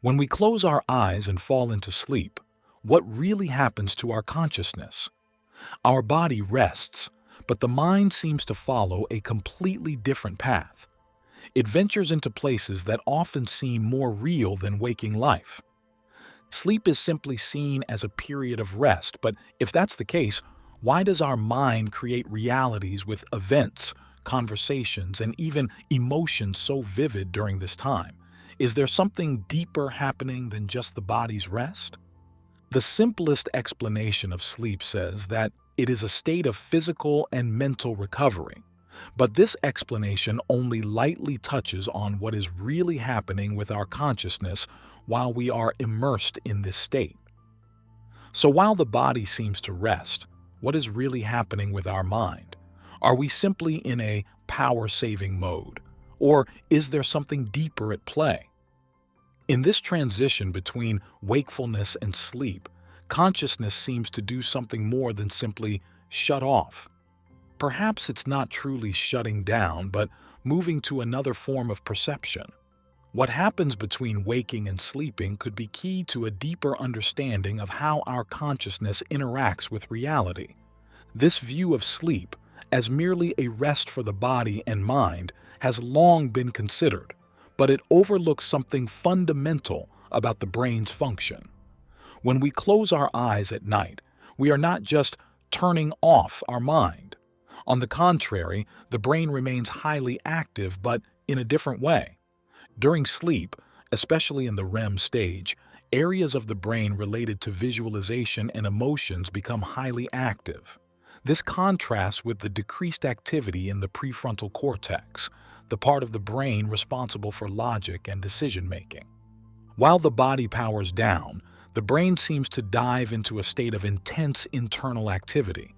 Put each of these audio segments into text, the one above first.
When we close our eyes and fall into sleep, what really happens to our consciousness? Our body rests, but the mind seems to follow a completely different path. It ventures into places that often seem more real than waking life. Sleep is simply seen as a period of rest, but if that's the case, why does our mind create realities with events, conversations, and even emotions so vivid during this time? Is there something deeper happening than just the body's rest? The simplest explanation of sleep says that it is a state of physical and mental recovery. But this explanation only lightly touches on what is really happening with our consciousness while we are immersed in this state. So while the body seems to rest, what is really happening with our mind? Are we simply in a power-saving mode? Or is there something deeper at play? In this transition between wakefulness and sleep, consciousness seems to do something more than simply shut off. Perhaps it's not truly shutting down, but moving to another form of perception. What happens between waking and sleeping could be key to a deeper understanding of how our consciousness interacts with reality. This view of sleep, as merely a rest for the body and mind, has long been considered, but it overlooks something fundamental about the brain's function. When we close our eyes at night, we are not just turning off our mind. On the contrary, the brain remains highly active, but in a different way. During sleep, especially in the REM stage, areas of the brain related to visualization and emotions become highly active. This contrasts with the decreased activity in the prefrontal cortex, the part of the brain responsible for logic and decision-making. While the body powers down, the brain seems to dive into a state of intense internal activity.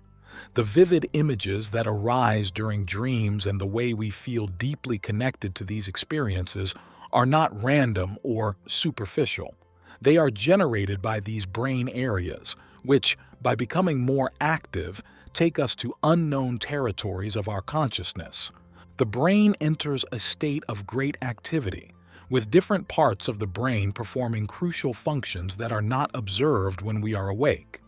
The vivid images that arise during dreams and the way we feel deeply connected to these experiences are not random or superficial. They are generated by these brain areas, which, by becoming more active, take us to unknown territories of our consciousness. The brain enters a state of great activity, with different parts of the brain performing crucial functions that are not observed when we are awake.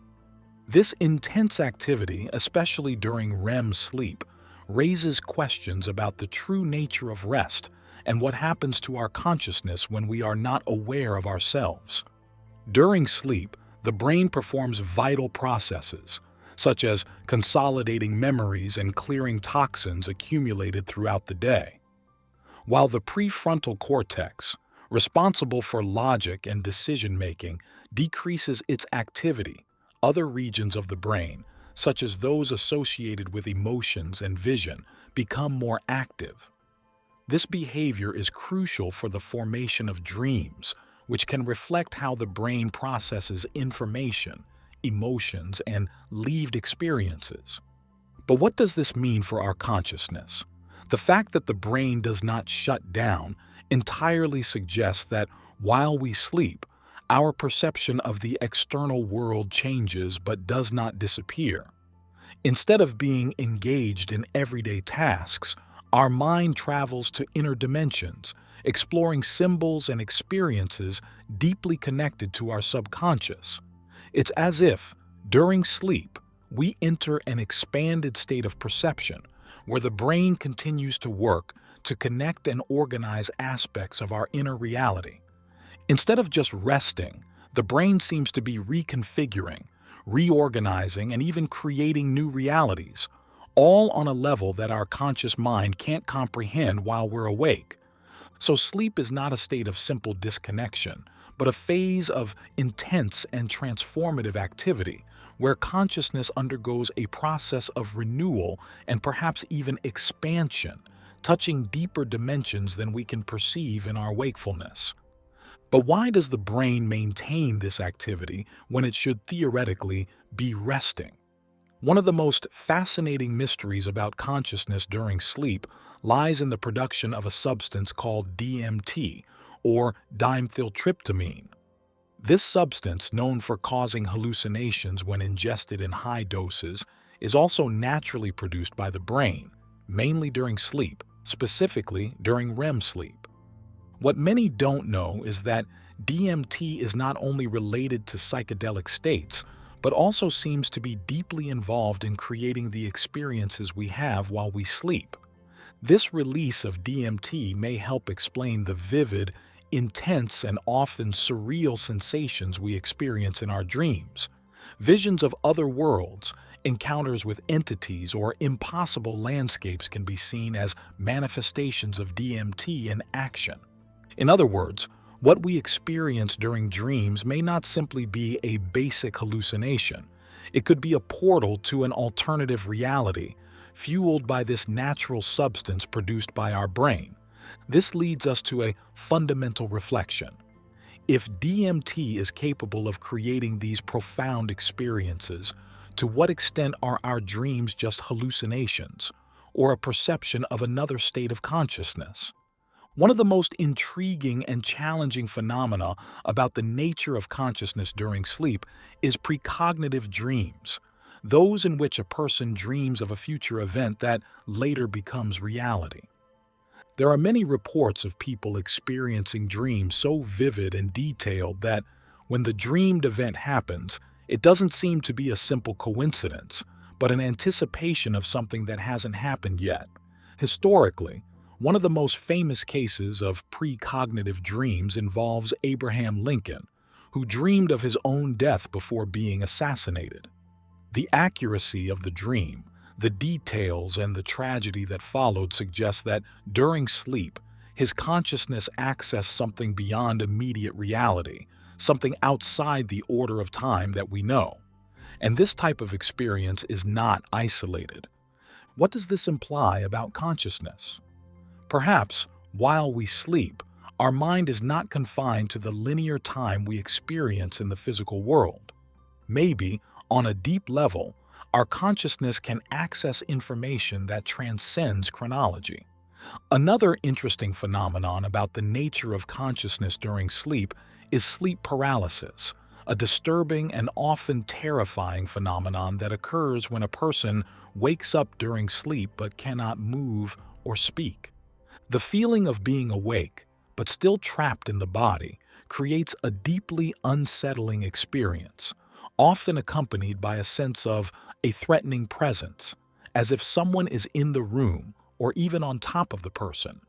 This intense activity, especially during REM sleep, raises questions about the true nature of rest and what happens to our consciousness when we are not aware of ourselves. During sleep, the brain performs vital processes, such as consolidating memories and clearing toxins accumulated throughout the day. While the prefrontal cortex, responsible for logic and decision-making, decreases its activity, other regions of the brain, such as those associated with emotions and vision, become more active. This behavior is crucial for the formation of dreams, which can reflect how the brain processes information, emotions, and lived experiences. But what does this mean for our consciousness? The fact that the brain does not shut down entirely suggests that while we sleep, our perception of the external world changes but does not disappear. Instead of being engaged in everyday tasks, our mind travels to inner dimensions, exploring symbols and experiences deeply connected to our subconscious. It's as if, during sleep, we enter an expanded state of perception where the brain continues to work to connect and organize aspects of our inner reality. Instead of just resting, the brain seems to be reconfiguring, reorganizing, and even creating new realities, all on a level that our conscious mind can't comprehend while we're awake. So sleep is not a state of simple disconnection, but a phase of intense and transformative activity where consciousness undergoes a process of renewal and perhaps even expansion, touching deeper dimensions than we can perceive in our wakefulness. But why does the brain maintain this activity when it should theoretically be resting? One of the most fascinating mysteries about consciousness during sleep lies in the production of a substance called DMT, or dimethyltryptamine. This substance, known for causing hallucinations when ingested in high doses, is also naturally produced by the brain, mainly during sleep, specifically during REM sleep. What many don't know is that DMT is not only related to psychedelic states, but also seems to be deeply involved in creating the experiences we have while we sleep. This release of DMT may help explain the vivid, intense, and often surreal sensations we experience in our dreams. Visions of other worlds, encounters with entities, or impossible landscapes can be seen as manifestations of DMT in action. In other words, what we experience during dreams may not simply be a basic hallucination. It could be a portal to an alternative reality, fueled by this natural substance produced by our brain. This leads us to a fundamental reflection. If DMT is capable of creating these profound experiences, to what extent are our dreams just hallucinations, or a perception of another state of consciousness? One of the most intriguing and challenging phenomena about the nature of consciousness during sleep is precognitive dreams, those in which a person dreams of a future event that later becomes reality. There are many reports of people experiencing dreams so vivid and detailed that when the dreamed event happens, it doesn't seem to be a simple coincidence, but an anticipation of something that hasn't happened yet. Historically, one of the most famous cases of precognitive dreams involves Abraham Lincoln, who dreamed of his own death before being assassinated. The accuracy of the dream, the details, and the tragedy that followed suggest that during sleep, his consciousness accessed something beyond immediate reality, something outside the order of time that we know. And this type of experience is not isolated. What does this imply about consciousness? Perhaps, while we sleep, our mind is not confined to the linear time we experience in the physical world. Maybe, on a deep level, our consciousness can access information that transcends chronology. Another interesting phenomenon about the nature of consciousness during sleep is sleep paralysis, a disturbing and often terrifying phenomenon that occurs when a person wakes up during sleep but cannot move or speak. The feeling of being awake, but still trapped in the body, creates a deeply unsettling experience, often accompanied by a sense of a threatening presence, as if someone is in the room or even on top of the person.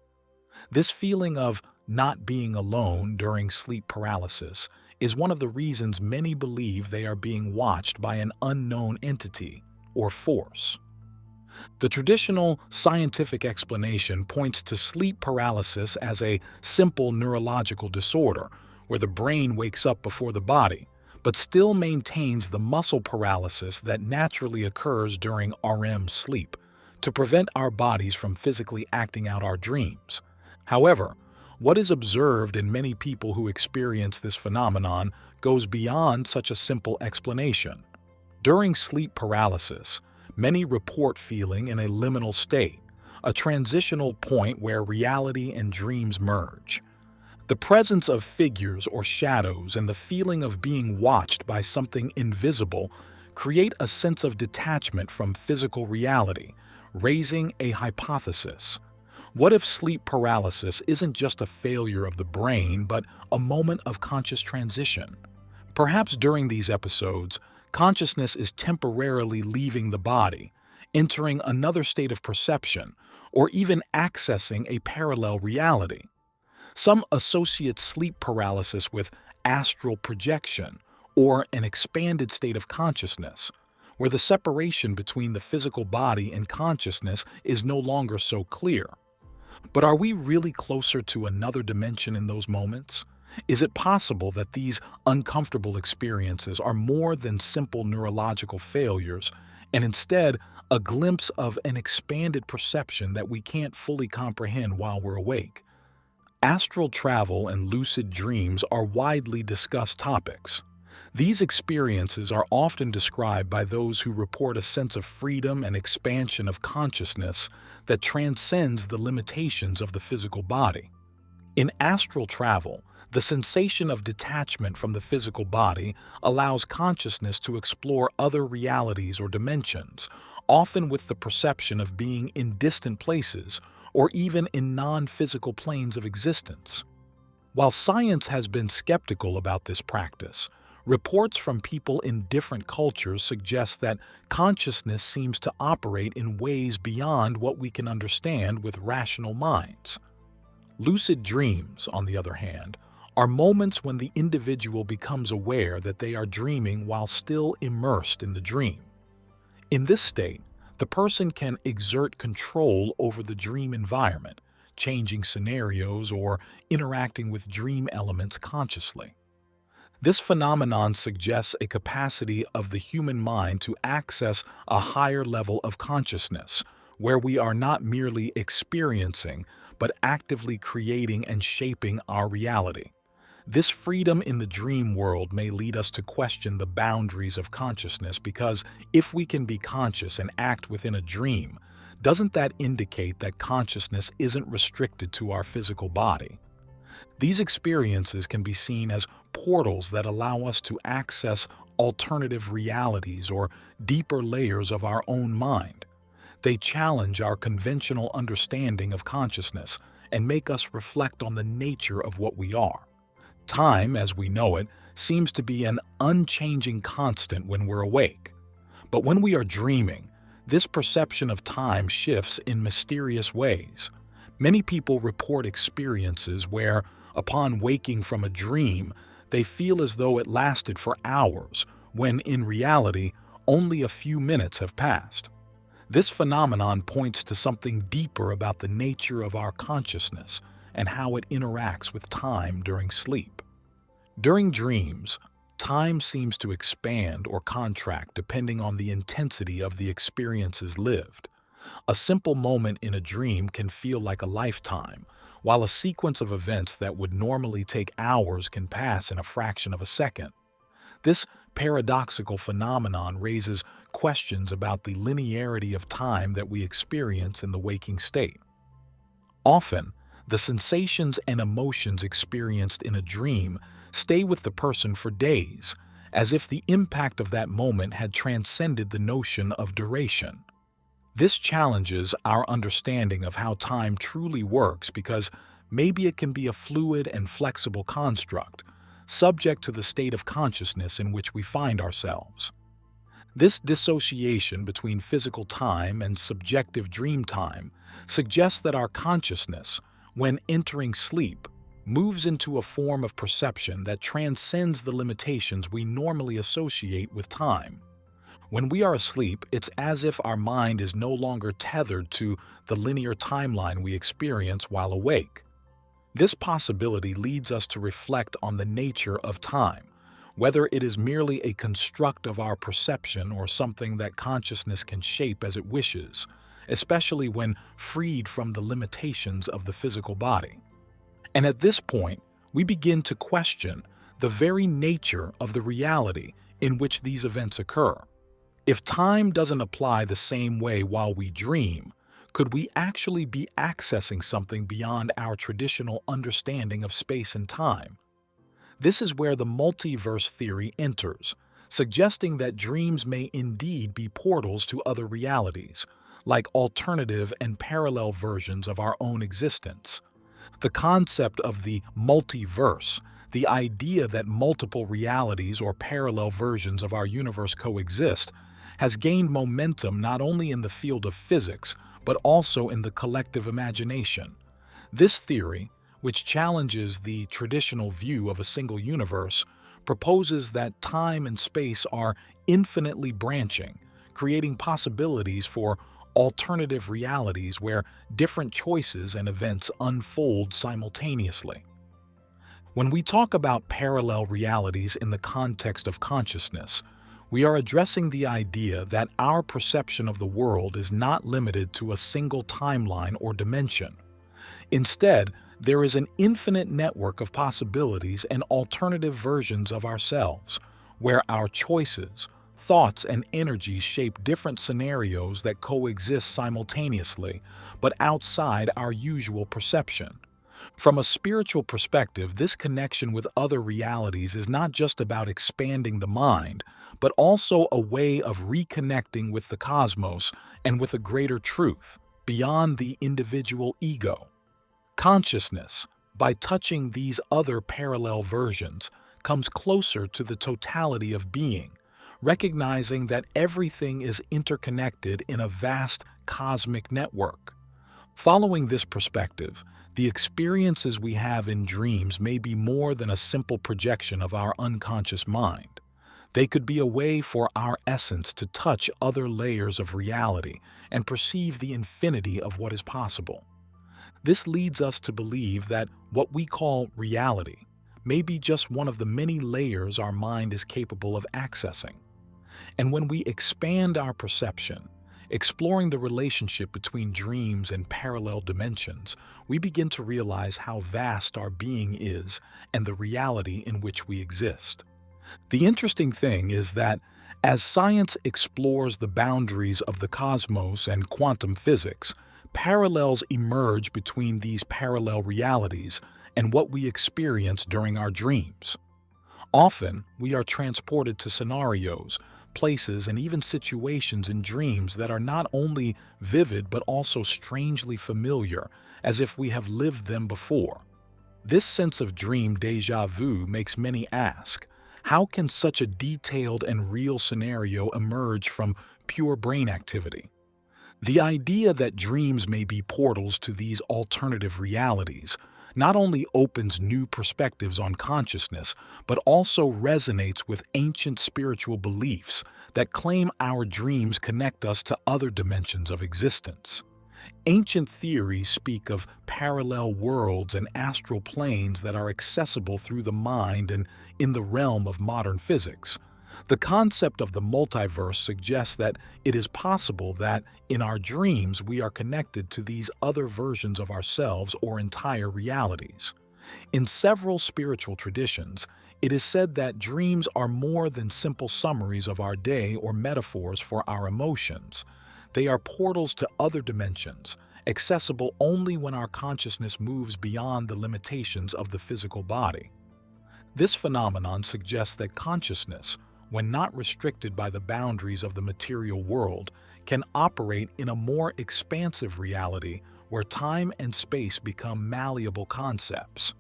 This feeling of not being alone during sleep paralysis is one of the reasons many believe they are being watched by an unknown entity or force. The traditional scientific explanation points to sleep paralysis as a simple neurological disorder where the brain wakes up before the body, but still maintains the muscle paralysis that naturally occurs during REM sleep to prevent our bodies from physically acting out our dreams. However, what is observed in many people who experience this phenomenon goes beyond such a simple explanation. During sleep paralysis, many report feeling in a liminal state, a transitional point where reality and dreams merge. The presence of figures or shadows and the feeling of being watched by something invisible create a sense of detachment from physical reality, raising a hypothesis. What if sleep paralysis isn't just a failure of the brain, but a moment of conscious transition? Perhaps during these episodes, consciousness is temporarily leaving the body, entering another state of perception, or even accessing a parallel reality. Some associate sleep paralysis with astral projection, or an expanded state of consciousness, where the separation between the physical body and consciousness is no longer so clear. But are we really closer to another dimension in those moments? Is it possible that these uncomfortable experiences are more than simple neurological failures and instead a glimpse of an expanded perception that we can't fully comprehend while we're awake? Astral travel and lucid dreams are widely discussed topics. These experiences are often described by those who report a sense of freedom and expansion of consciousness that transcends the limitations of the physical body. In astral travel, the sensation of detachment from the physical body allows consciousness to explore other realities or dimensions, often with the perception of being in distant places or even in non-physical planes of existence. While science has been skeptical about this practice, reports from people in different cultures suggest that consciousness seems to operate in ways beyond what we can understand with rational minds. Lucid dreams, on the other hand, are moments when the individual becomes aware that they are dreaming while still immersed in the dream. In this state, the person can exert control over the dream environment, changing scenarios or interacting with dream elements consciously. This phenomenon suggests a capacity of the human mind to access a higher level of consciousness, where we are not merely experiencing, but actively creating and shaping our reality. This freedom in the dream world may lead us to question the boundaries of consciousness because if we can be conscious and act within a dream, doesn't that indicate that consciousness isn't restricted to our physical body? These experiences can be seen as portals that allow us to access alternative realities or deeper layers of our own mind. They challenge our conventional understanding of consciousness and make us reflect on the nature of what we are. Time, as we know it, seems to be an unchanging constant when we're awake. But when we are dreaming, this perception of time shifts in mysterious ways. Many people report experiences where, upon waking from a dream, they feel as though it lasted for hours, when in reality, only a few minutes have passed. This phenomenon points to something deeper about the nature of our consciousness and how it interacts with time during sleep. During dreams, time seems to expand or contract depending on the intensity of the experiences lived. A simple moment in a dream can feel like a lifetime, while a sequence of events that would normally take hours can pass in a fraction of a second. This paradoxical phenomenon raises questions about the linearity of time that we experience in the waking state. Often, the sensations and emotions experienced in a dream stay with the person for days, as if the impact of that moment had transcended the notion of duration. This challenges our understanding of how time truly works because maybe it can be a fluid and flexible construct, subject to the state of consciousness in which we find ourselves. This dissociation between physical time and subjective dream time suggests that our consciousness, when entering sleep, moves into a form of perception that transcends the limitations we normally associate with time. When we are asleep, it's as if our mind is no longer tethered to the linear timeline we experience while awake. This possibility leads us to reflect on the nature of time, whether it is merely a construct of our perception or something that consciousness can shape as it wishes, especially when freed from the limitations of the physical body. And at this point, we begin to question the very nature of the reality in which these events occur. If time doesn't apply the same way while we dream, could we actually be accessing something beyond our traditional understanding of space and time? This is where the multiverse theory enters, suggesting that dreams may indeed be portals to other realities, like alternative and parallel versions of our own existence. The concept of the multiverse, the idea that multiple realities or parallel versions of our universe coexist, has gained momentum not only in the field of physics, but also in the collective imagination. This theory, which challenges the traditional view of a single universe, proposes that time and space are infinitely branching, creating possibilities for alternative realities where different choices and events unfold simultaneously. When we talk about parallel realities in the context of consciousness, we are addressing the idea that our perception of the world is not limited to a single timeline or dimension. Instead, there is an infinite network of possibilities and alternative versions of ourselves, where our choices, thoughts, and energies shape different scenarios that coexist simultaneously, but outside our usual perception. From a spiritual perspective, this connection with other realities is not just about expanding the mind, but also a way of reconnecting with the cosmos and with a greater truth, beyond the individual ego. Consciousness, By touching these other parallel versions comes closer to the totality of being, recognizing that everything is interconnected in a vast cosmic network. Following this perspective, the experiences we have in dreams may be more than a simple projection of our unconscious mind. They could be a way for our essence to touch other layers of reality and perceive the infinity of what is possible. This leads us to believe that what we call reality may be just one of the many layers our mind is capable of accessing. And when we expand our perception, exploring the relationship between dreams and parallel dimensions, we begin to realize how vast our being is and the reality in which we exist. The interesting thing is that as science explores the boundaries of the cosmos and quantum physics, parallels emerge between these parallel realities and what we experience during our dreams. Often, we are transported to scenarios, places, and even situations in dreams that are not only vivid but also strangely familiar, as if we have lived them before. This sense of dream déjà vu makes many ask, how can such a detailed and real scenario emerge from pure brain activity? The idea that dreams may be portals to these alternative realities not only opens new perspectives on consciousness, but also resonates with ancient spiritual beliefs that claim our dreams connect us to other dimensions of existence. Ancient theories speak of parallel worlds and astral planes that are accessible through the mind and in the realm of modern physics. The concept of the multiverse suggests that it is possible that, in our dreams, we are connected to these other versions of ourselves or entire realities. In several spiritual traditions, it is said that dreams are more than simple summaries of our day or metaphors for our emotions. They are portals to other dimensions, accessible only when our consciousness moves beyond the limitations of the physical body. This phenomenon suggests that consciousness, when not restricted by the boundaries of the material world, can operate in a more expansive reality where time and space become malleable concepts.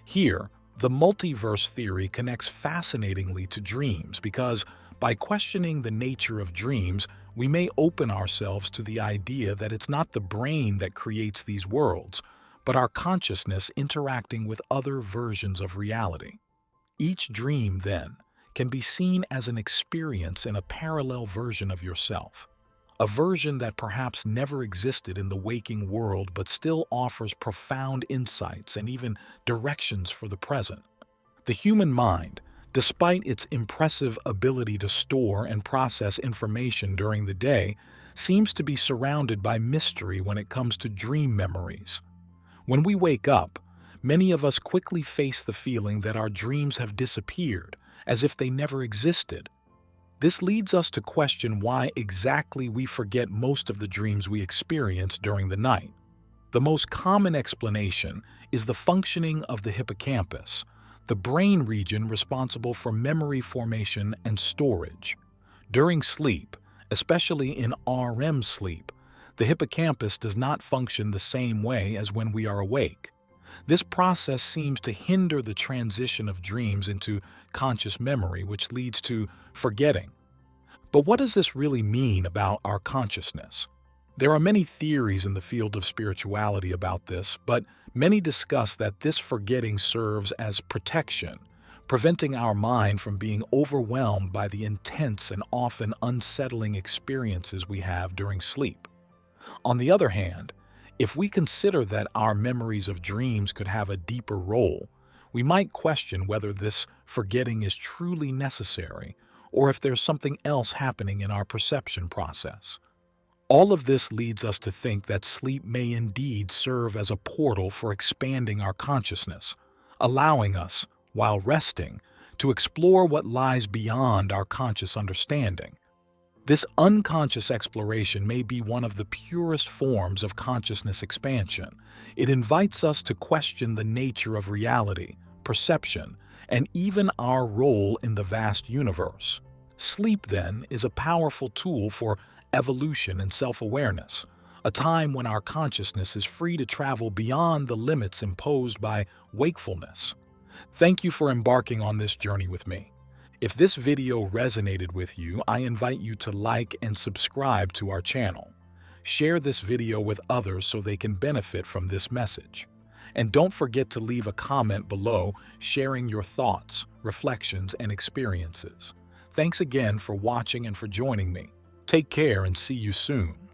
Here, the multiverse theory connects fascinatingly to dreams because, by questioning the nature of dreams, we may open ourselves to the idea that it's not the brain that creates these worlds, but our consciousness interacting with other versions of reality. Each dream, then, can be seen as an experience in a parallel version of yourself, a version that perhaps never existed in the waking world but still offers profound insights and even directions for the present. The human mind, despite its impressive ability to store and process information during the day, seems to be surrounded by mystery when it comes to dream memories. When we wake up, many of us quickly face the feeling that our dreams have disappeared, as if they never existed. This leads us to question why exactly we forget most of the dreams we experience during the night. The most common explanation is the functioning of the hippocampus, the brain region responsible for memory formation and storage. During sleep, especially in REM sleep, the hippocampus does not function the same way as when we are awake. This process seems to hinder the transition of dreams into conscious memory, which leads to forgetting. But what does this really mean about our consciousness? There are many theories in the field of spirituality about this, but many discuss that this forgetting serves as protection, preventing our mind from being overwhelmed by the intense and often unsettling experiences we have during sleep. On the other hand, if we consider that our memories of dreams could have a deeper role, we might question whether this forgetting is truly necessary or if there's something else happening in our perception process. All of this leads us to think that sleep may indeed serve as a portal for expanding our consciousness, allowing us, while resting, to explore what lies beyond our conscious understanding. This unconscious exploration may be one of the purest forms of consciousness expansion. It invites us to question the nature of reality, perception, and even our role in the vast universe. Sleep, then, is a powerful tool for evolution and self-awareness, a time when our consciousness is free to travel beyond the limits imposed by wakefulness. Thank you for embarking on this journey with me. If this video resonated with you, I invite you to like and subscribe to our channel. Share this video with others so they can benefit from this message. And don't forget to leave a comment below sharing your thoughts, reflections, and experiences. Thanks again for watching and for joining me. Take care and see you soon.